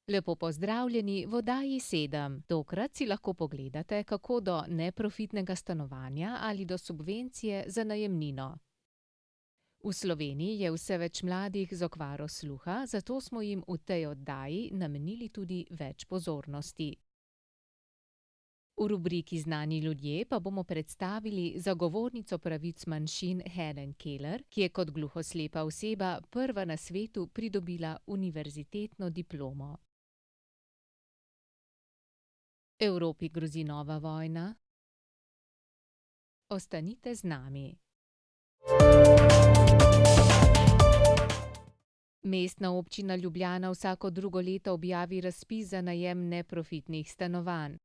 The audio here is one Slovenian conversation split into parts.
Lepo pozdravljeni v oddaji 7. Tokrat si lahko pogledate, kako do neprofitnega stanovanja ali do subvencije za najemnino. V Sloveniji je vse več mladih z okvaro sluha, zato smo jim v tej oddaji namenili tudi več pozornosti. V rubriki Znani ljudje pa bomo predstavili zagovornico pravic manjšin Helen Keller, ki je kot gluhoslepa oseba prva na svetu pridobila univerzitetno diplomo. Evropi grozi nova vojna. Ostanite z nami. Mestna občina Ljubljana vsako drugo leto objavi razpis za najem neprofitnih stanovanj.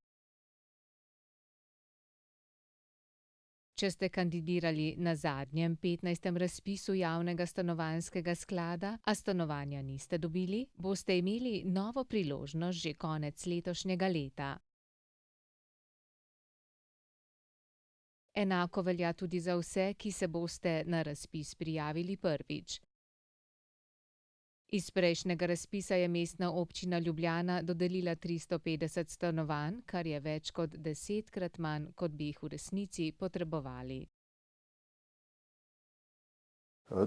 Če ste kandidirali na zadnjem 15. razpisu javnega stanovanjskega sklada, a stanovanja niste dobili, boste imeli novo priložnost že konec letošnjega leta. Enako velja tudi za vse, ki se boste na razpis prijavili prvič. Iz prejšnjega razpisa je Mestna občina Ljubljana dodelila 350 stanovanj, kar je več kot 10-krat manj, kot bi jih v resnici potrebovali.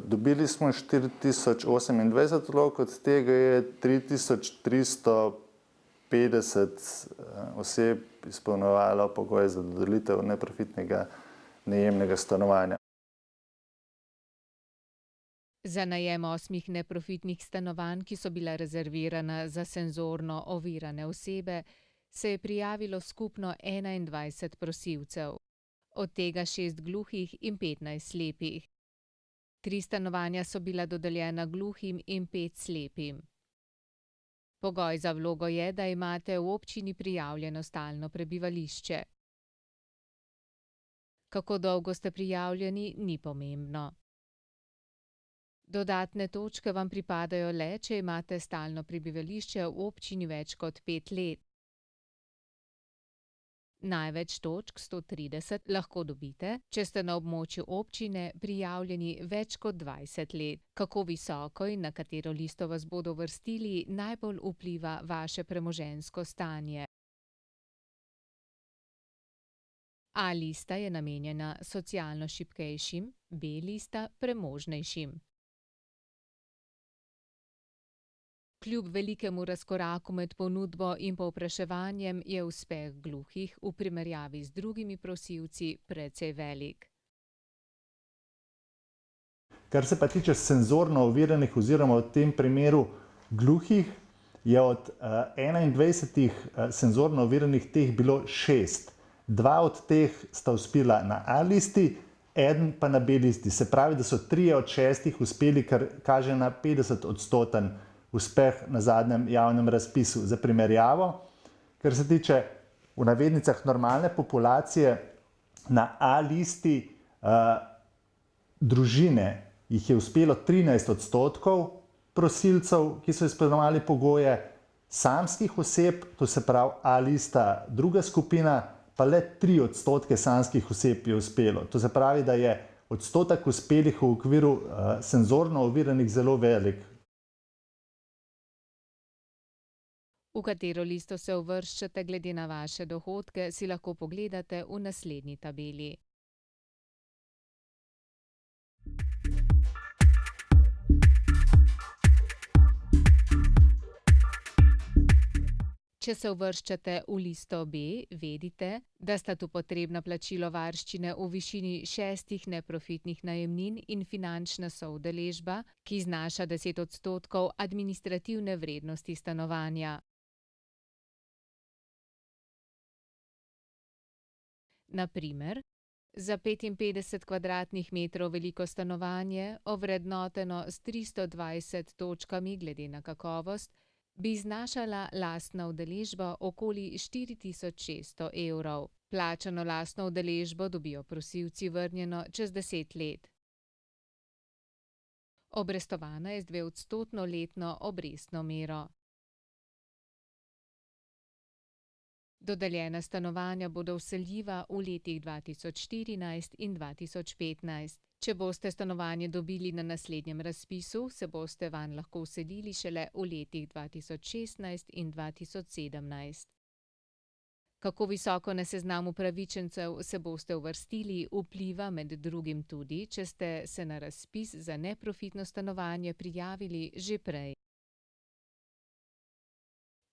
Dobili smo 4028 vlog, od tega je 3350 oseb izpolnjevalo pogoje za dodelitev neprofitnega najemnega stanovanja. Za najem 8 neprofitnih stanovanj, ki so bila rezervirana za senzorno ovirane osebe, se je prijavilo skupno 21 prosilcev, od tega 6 gluhih in 15 slepih. 3 stanovanja so bila dodeljena gluhim in 5 slepim. Pogoj za vlogo je, da imate v občini prijavljeno stalno prebivališče. Kako dolgo ste prijavljeni, ni pomembno. Dodatne točke vam pripadajo le, če imate stalno prebivališče v občini več kot 5 let. Največ točk, 130, lahko dobite, če ste na območju občine prijavljeni več kot 20 let. Kako visoko in na katero listo vas bodo uvrstili, najbolj vpliva vaše premoženjsko stanje. A lista je namenjena socialno šibkejšim, B lista premožnejšim. Kljub velikemu razkoraku med ponudbo in povpraševanjem je uspeh gluhih v primerjavi z drugimi prosilci precej velik. Kar se pa tiče senzorno oviranih oziroma v tem primeru gluhih, je od 21 senzorno oviranih teh bilo 6. 2 od teh sta uspela na A listi, eden pa na B listi. Se pravi, da so 3 od 6 uspeli, kar kaže na 50-odstoten uspeh na zadnjem javnem razpisu. Za primerjavo, kar se tiče v navednicah normalne populacije, na A listi družine jih je uspelo 13% prosilcev, ki so izpolnjevali pogoje, samskih oseb, to se pravi A lista druga skupina, pa le 3% samskih oseb je uspelo. To se pravi, da je odstotek uspelih v okviru senzorno oviranih zelo velik. V katero listo se uvrščate glede na vaše dohodke, si lahko pogledate v naslednji tabeli. Če se uvrščate v listo B, vedite, da sta tu potrebna plačilo varščine v višini 6 neprofitnih najemnin in finančna soudeležba, ki znaša 10% administrativne vrednosti stanovanja. Na primer, za 55 kvadratnih metrov veliko stanovanje, ovrednoteno s 320 točkami glede na kakovost, bi znašala lastna udeležba okoli 4600 evrov. Plačano lastno udeležbo dobijo prosilci vrnjeno čez 10 let. Obrestovana je z 2-odstotno letno obrestno mero. Dodeljena stanovanja bodo vseljiva v letih 2014 in 2015. Če boste stanovanje dobili na naslednjem razpisu, se boste vanj lahko vselili šele v letih 2016 in 2017. Kako visoko na seznam upravičencev se boste uvrstili, vpliva med drugim tudi, če ste se na razpis za neprofitno stanovanje prijavili že prej.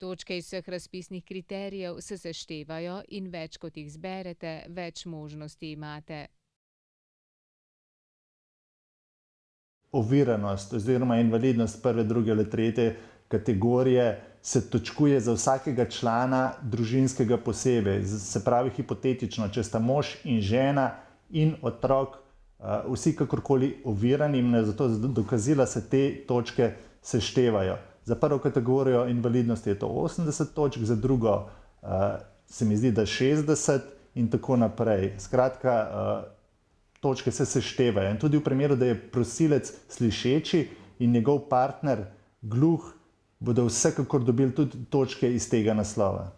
Točke iz vseh razpisnih kriterijev se seštevajo in več kot jih zberete, več možnosti imate. Oviranost oziroma invalidnost prve, druge ali tretje kategorije se točkuje za vsakega člana družinskega posebej. Se pravi hipotetično, če sta mož in žena in otrok vsi kakorkoli ovirani, in zato dokazila se te točke seštevajo. Za prvo kategorijo invalidnosti je to 80 točk, za drugo se mi zdi, da 60 in tako naprej. Skratka, točke se seštevajo. In tudi v primeru, da je prosilec slišeči in njegov partner gluh, bodo vsekakor dobili tudi točke iz tega naslova.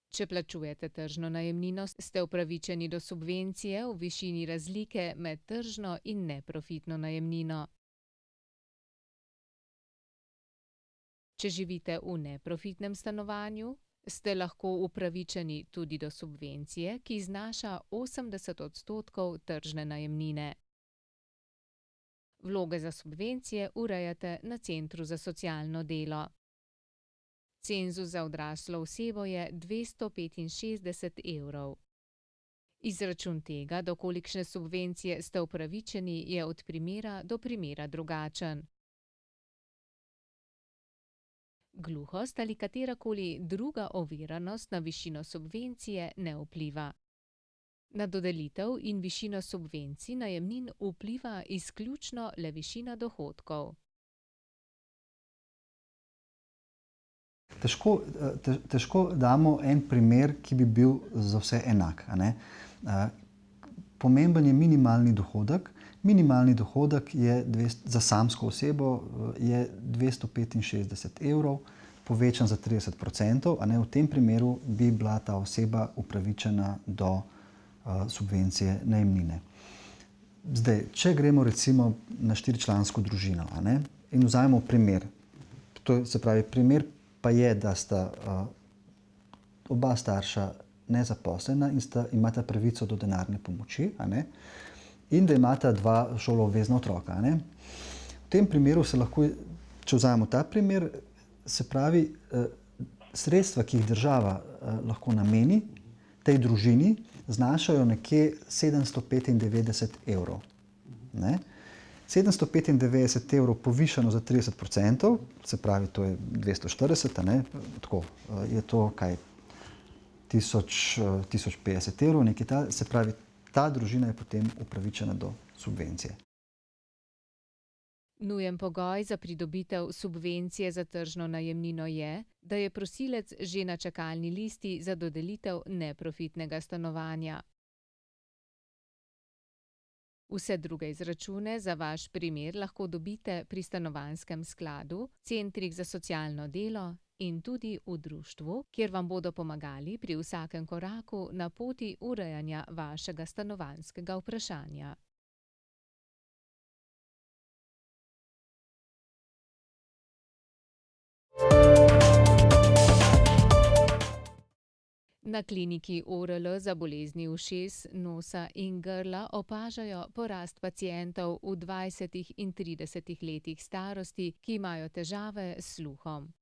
Če plačujete tržno najemnino, ste upravičeni do subvencije v višini razlike med tržno in neprofitno najemnino. Če živite v neprofitnem stanovanju, ste lahko upravičeni tudi do subvencije, ki znaša 80% tržne najemnine. Vloge za subvencije urejate na Centru za socialno delo. Cenzus za odraslo osebo je 265 evrov. Izračun tega, do kolikšne subvencije ste upravičeni, je od primera do primera drugačen. Gluhost ali katerakoli druga oviranost na višino subvencije ne vpliva. Na dodelitev in višino subvencij najemnin vpliva izključno le višina dohodkov. Težko damo en primer, ki bi bil za vse enak. Pomemben je minimalni dohodek. Minimalni dohodek je za samsko osebo je 265 evrov, povečan za 30%, v tem primeru bi bila ta oseba upravičena do subvencije najemnine. Zdaj, če gremo recimo na 4-člansko družino in vzamemo primer, se pravi, primer pa je, da sta oba starša nezaposlena in imata pravico do denarne pomoči, in da imata 2 šoloobvezna otroka. V tem primeru se lahko, če vzamemo ta primer, se pravi, sredstva, ki jih država lahko nameni tej družini, znašajo nekje 795 evrov. 795 evrov povišano za 30%, se pravi, to je 240, tako, je to kaj, 1050 evrov, nekaj se pravi, ta družina je potem upravičena do subvencije. Nujen pogoj za pridobitev subvencije za tržno najemnino je, da je prosilec že na čakalni listi za dodelitev neprofitnega stanovanja. Vse druge izračune za vaš primer lahko dobite pri Stanovanjskem skladu, centrih za socialno delo in tudi v društvu, kjer vam bodo pomagali pri vsakem koraku na poti urejanja vašega stanovanjskega vprašanja. Na kliniki ORL za bolezni ušes, nosa in grla opažajo porast pacientov v 20 in 30 letih starosti, ki imajo težave s sluhom.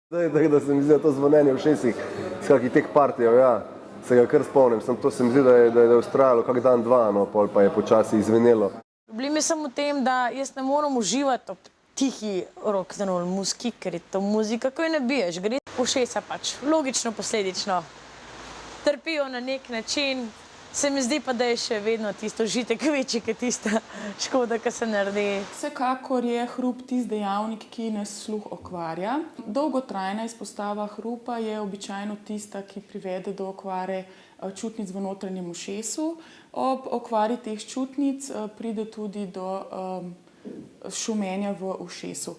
Da se mi zdi, da to zvonjenje v ušesih s kakih teh partijev, se ga kar spomnim. To se mi zdi, da je ustrajalo kak dan, dva, pol pa je počasi izvenelo. Problem je samo v tem, da jaz ne moram uživati ob tihi rock'n'roll muziki, ker je to muzika, ko jo ne biješ, gre ušesa pač, logično, posledično. Trpijo na nek način, se mi zdi pa, da je še vedno tisto užitek večji, kot tista škoda, ki se naredi. Vsekakor je hrup tisti dejavnik, ki nas sluh okvarja. Dolgotrajna izpostava hrupa je običajno tista, ki privede do okvare čutnic v notranjem ušesu. Ob okvari teh čutnic pride tudi do šumenja v ušesu.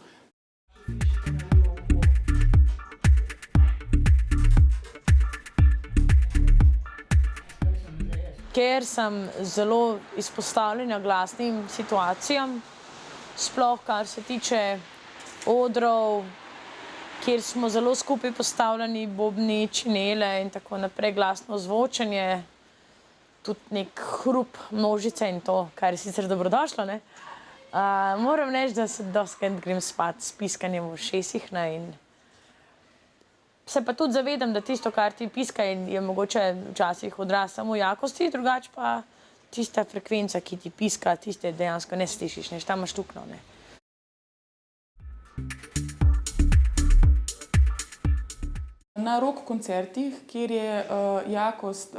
ker sem zelo izpostavljena glasnim situacijam, sploh kar se tiče odrov, kjer smo zelo skupaj postavljeni, bobni, činele in tako naprej, glasno zvočenje, tudi nek hrup množice in to, kar je sicer dobrodošlo, ne. Moram reči, da se dostikrat grem spat s piskanjem v ušesih, ne, in se pa tudi zavedam, da tisto, kar ti piska, je mogoče včasih odraz samo jakosti, drugače pa tista frekvenca, ki ti piska, tiste dejansko ne slišiš, ne, tam imaš tukno, ne. Na rock koncertih, kjer je jakost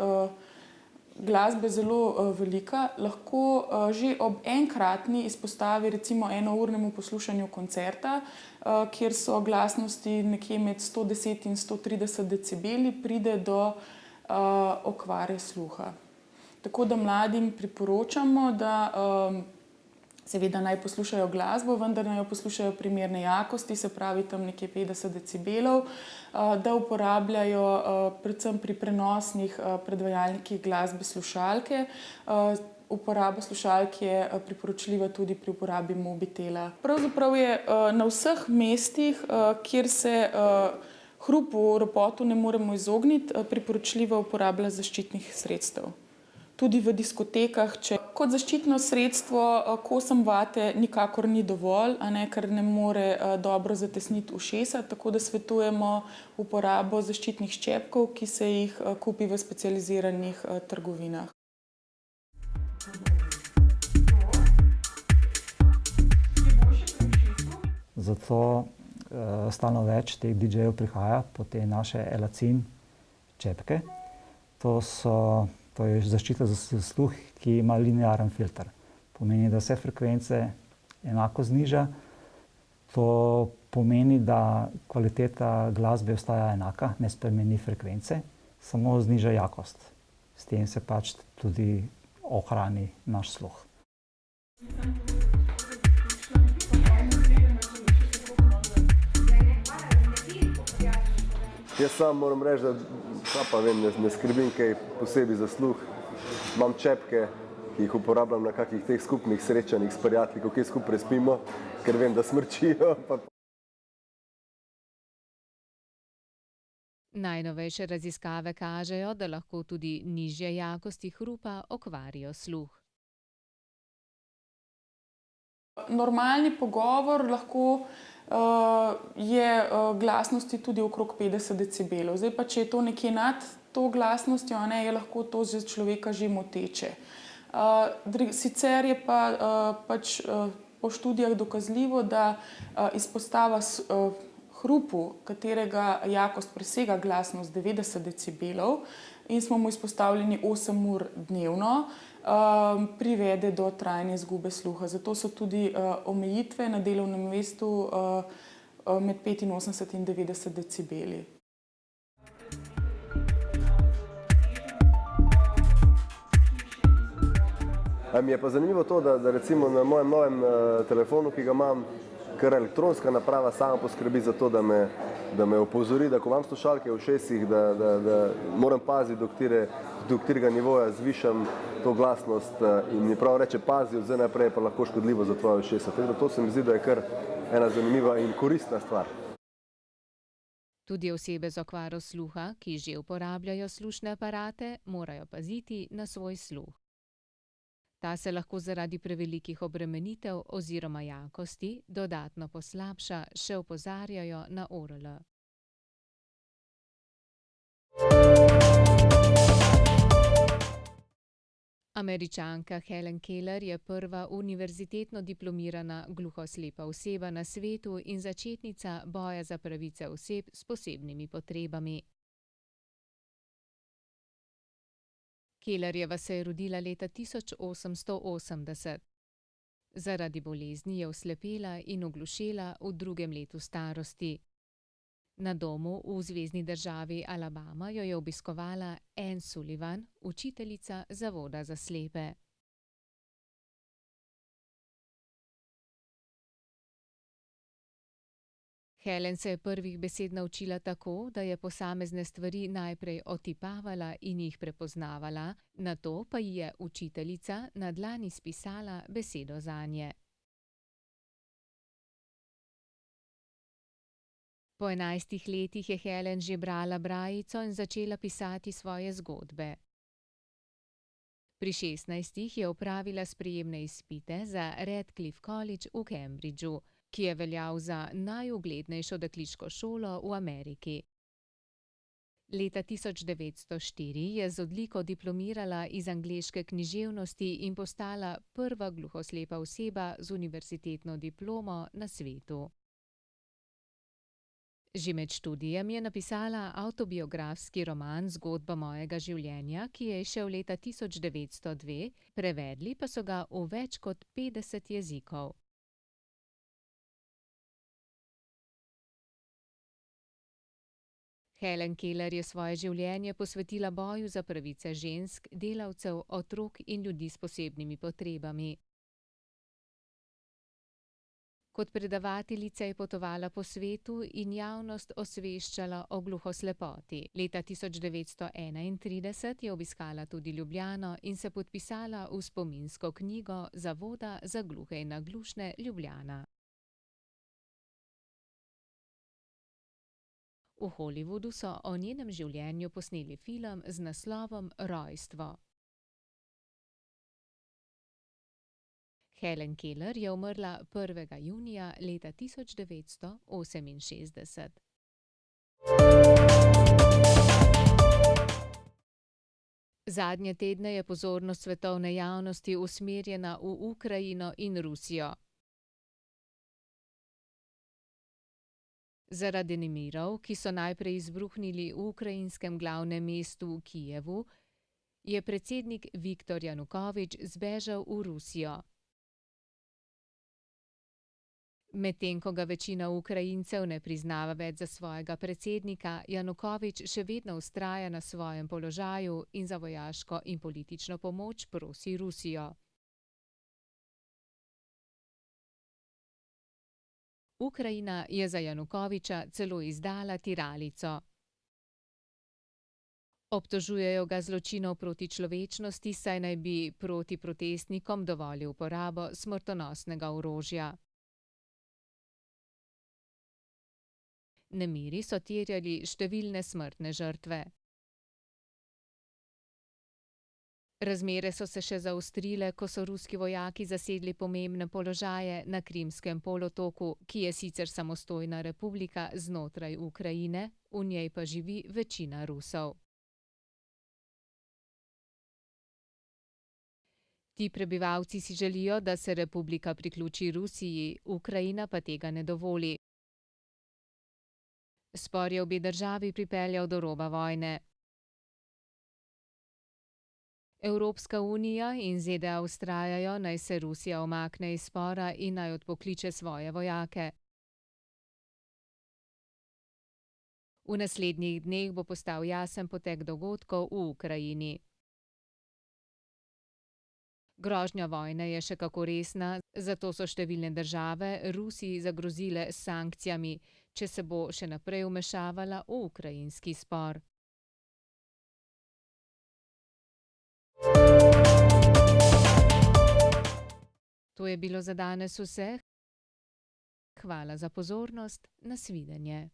glasbe zelo velika, lahko že ob enkratni izpostavi, recimo enournemu poslušanju koncerta, kjer so glasnosti nekje med 110 in 130 decibeli, pride do okvare sluha. Tako da mladim priporočamo, da seveda naj poslušajo glasbo, vendar naj jo poslušajo primerne jakosti, se pravi tam nekje 50 decibelov, da uporabljajo predvsem pri prenosnih predvajalnikih glasbe slušalke. Uporaba slušalk je priporočljiva tudi pri uporabi mobitela. Pravzaprav je na vseh mestih, kjer se hrupu, ropotu ne moremo izogniti, priporočljiva uporaba zaščitnih sredstev. Tudi v diskotekah, če kot zaščitno sredstvo kosem vate nikakor ni dovolj, ker ne more dobro zatesniti ušesa, tako da svetujemo uporabo zaščitnih ščepkov, ki se jih kupi v specializiranih trgovinah. Zato stalno več teh DJ-jev prihaja po te naše Elacin čepke. To je zaščita za sluh, ki ima linearen filter. Pomeni, da vse frekvence enako zniža. To pomeni, da kvaliteta glasbe ostaja enaka, ne spremeni frekvence, samo zniža jakost. S tem se pač tudi ohrani naš sluh. Jaz sam moram reči, da ne skrbim kaj posebej za sluh. Imam čepke, ki jih uporabljam na kakih teh skupnih srečanjih s prijatelji, ko kje skupaj spimo, ker vem, da smrčijo. Najnovejše raziskave kažejo, da lahko tudi nižje jakosti hrupa okvarijo sluh. Normalni pogovor lahko je glasnosti tudi okrog 50 decibelov. Zdaj pa, če je to nekje nad to glasnostjo, je lahko to za človeka že moteče. Sicer je pa pač po študijah dokazljivo, da izpostava hrupu, katerega jakost presega glasnost 90 decibelov in smo mu izpostavljeni 8 ur dnevno, privede do trajne izgube sluha. Zato so tudi omejitve na delovnem mestu med 85 in 90 decibeli. Mi je pa zanimivo to, da recimo na mojem novem telefonu, ki ga imam, kar elektronska naprava sama poskrbi za to, da me opozori, da ko imam slušalke v ušesih, da moram paziti, do katerega nivoja zvišam to glasnost in mi prav reče, pazi, od zdaj naprej je pa lahko škodljivo za tvoje ušesa. Tako da to se mi zdi, da je kar ena zanimiva in koristna stvar. Tudi osebe z okvaro sluha, ki že uporabljajo slušne aparate, morajo paziti na svoj sluh. Ta se lahko zaradi prevelikih obremenitev oziroma jakosti dodatno poslabša, še opozarjajo na ORL. Američanka Helen Keller je prva univerzitetno diplomirana gluhoslepa oseba na svetu in začetnica boja za pravice oseb s posebnimi potrebami. Kellerjeva se je rodila leta 1880. Zaradi bolezni je oslepela in oglušela v 2. letu starosti. Na domu v zvezni državi Alabama jo je obiskovala Anne Sullivan, učiteljica zavoda za slepe. Helen se je prvih besed naučila tako, da je posamezne stvari najprej otipavala in jih prepoznavala, nato pa ji je učiteljica na dlani spisala besedo zanje. Po 11 letih je Helen že brala brajico in začela pisati svoje zgodbe. Pri 16 je opravila sprejemne izpite za Radcliffe College v Cambridgeu, ki je veljal za najuglednejšo dekliško šolo v Ameriki. Leta 1904 je z odliko diplomirala iz angleške književnosti in postala prva gluhoslepa oseba z univerzitetno diplomo na svetu. Že med študijem je napisala avtobiografski roman Zgodba mojega življenja, ki je izšel leta 1902, prevedli pa so ga v več kot 50 jezikov. Helen Keller je svoje življenje posvetila boju za pravice žensk, delavcev, otrok in ljudi s posebnimi potrebami. Kot predavateljica je potovala po svetu in javnost osveščala o gluhoslepoti. Leta 1931 je obiskala tudi Ljubljano in se podpisala v spominsko knjigo Zavoda za gluhe in naglušne Ljubljana. V Hollywoodu so o njenem življenju posneli film z naslovom Rojstvo. Helen Keller je umrla 1. junija leta 1968. Zadnje tedne je pozornost svetovne javnosti usmerjena v Ukrajino in Rusijo. Zaradi nemirov, ki so najprej izbruhnili v ukrajinskem glavnem mestu Kijevu, je predsednik Viktor Janukovič zbežal v Rusijo. Medtem ko ga večina Ukrajincev ne priznava več za svojega predsednika, Janukovič še vedno vztraja na svojem položaju in za vojaško in politično pomoč prosi Rusijo. Ukrajina je za Janukoviča celo izdala tiralico. Obtožujejo ga zločinov proti človečnosti, saj naj bi proti protestnikom dovolil uporabo smrtonosnega orožja. Nemiri so terjali številne smrtne žrtve. Razmere so se še zaostrile, ko so ruski vojaki zasedli pomembne položaje na Krimskem polotoku, ki je sicer samostojna republika znotraj Ukrajine, v njej pa živi večina Rusov. Ti prebivalci si želijo, da se republika priključi Rusiji, Ukrajina pa tega ne dovoli. Spor je obe državi pripeljal do roba vojne. Evropska unija in ZDA vztrajajo, naj se Rusija umakne iz spora in naj odpokliče svoje vojake. V naslednjih dneh bo postal jasen potek dogodkov v Ukrajini. Grožnja vojne je še kako resna, zato so številne države Rusiji zagrozile s sankcijami, če se bo še naprej vmešavala v ukrajinski spor. To je bilo za danes vse. Hvala za pozornost, nasvidenje.